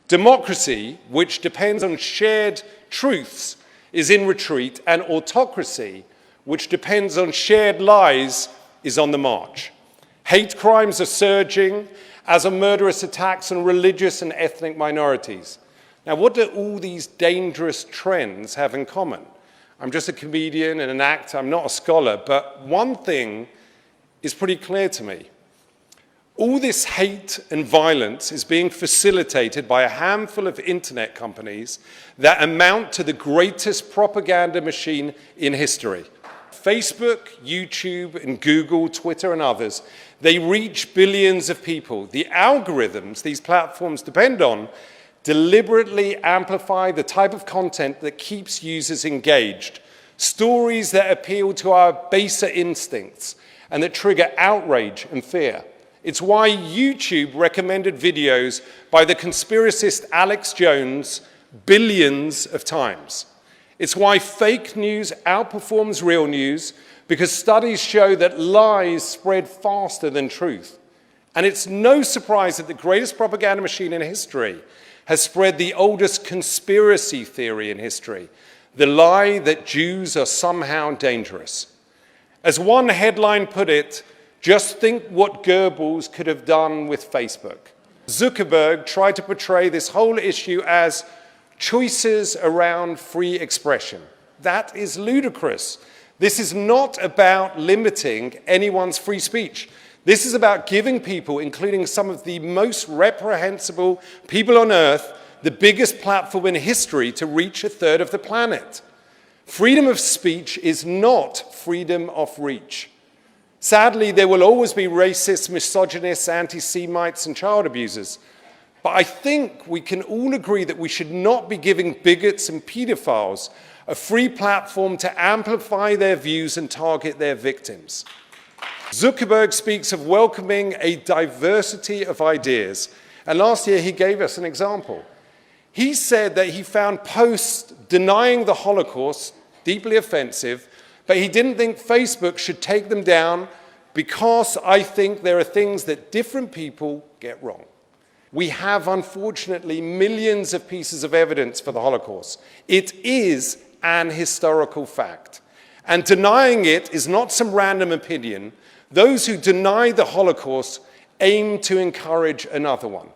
Democracy, which depends on shared truths, is in retreat, and autocracy, which depends on shared lies, is on the march. Hate crimes are surging, as are murderous attacks on religious and ethnic minorities. Now, what do all these dangerous trends have in common? I'm just a comedian and an actor, I'm not a scholar, but one thing is pretty clear to me. All this hate and violence is being facilitated by a handful of internet companies that amount to the greatest propaganda machine in history. Facebook, YouTube, and Google, Twitter, and others, they reach billions of people. The algorithms these platforms depend on deliberately amplify the type of content that keeps users engaged, stories that appeal to our baser instincts and that trigger outrage and fear. It's why YouTube recommended videos by the conspiracist Alex Jones billions of times. It's why fake news outperforms real news, because studies show that lies spread faster than truth. And it's no surprise that the greatest propaganda machine in history has spread the oldest conspiracy theory in history, the lie that Jews are somehow dangerous. As one headline put it, just think what Goebbels could have done with Facebook. Zuckerberg tried to portray this whole issue as choices around free expression. That is ludicrous. This is not about limiting anyone's free speech. This is about giving people, including some of the most reprehensible people on earth, the biggest platform in history to reach a third of the planet. Freedom of speech is not freedom of reach. Sadly, there will always be racists, misogynists, anti-Semites, and child abusers. But I think we can all agree that we should not be giving bigots and pedophiles a free platform to amplify their views and target their victims. Zuckerberg speaks of welcoming a diversity of ideas. And last year, he gave us an example. He said that he found posts denying the Holocaust deeply offensive, but he didn't think Facebook should take them down because I think there are things that different people get wrong. We have, unfortunately, millions of pieces of evidence for the Holocaust. It is an historical fact. And denying it is not some random opinion. Those who deny the Holocaust aim to encourage another one.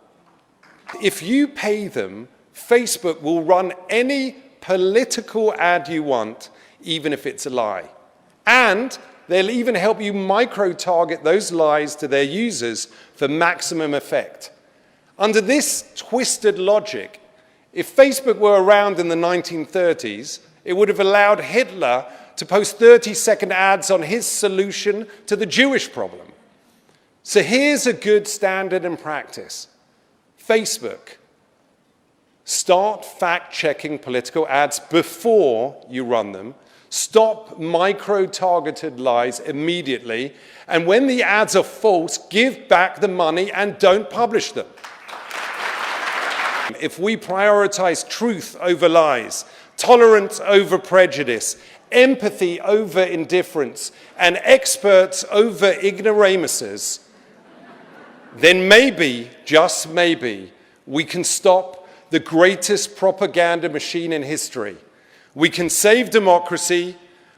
If you pay them, Facebook will run any political ad you want, even if it's a lie. And they'll even help you micro-target those lies to their users for maximum effect. Under this twisted logic, if Facebook were around in the 1930s, it would have allowed Hitler to post 30-second ads on his solution to the Jewish problem. So here's a good standard and practice. Facebook, start fact-checking political ads before you run them. Stop micro-targeted lies immediately. And when the ads are false, give back the money and don't publish them. If we prioritize truth over lies, tolerance over prejudice, empathy over indifference, and experts over ignoramuses, then maybe, just maybe, we can stop the greatest propaganda machine in history. We can save democracy,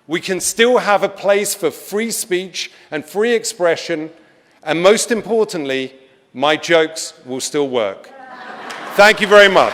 we can still have a place for free speech and free expression, and most importantly, my jokes will still work. Thank you very much.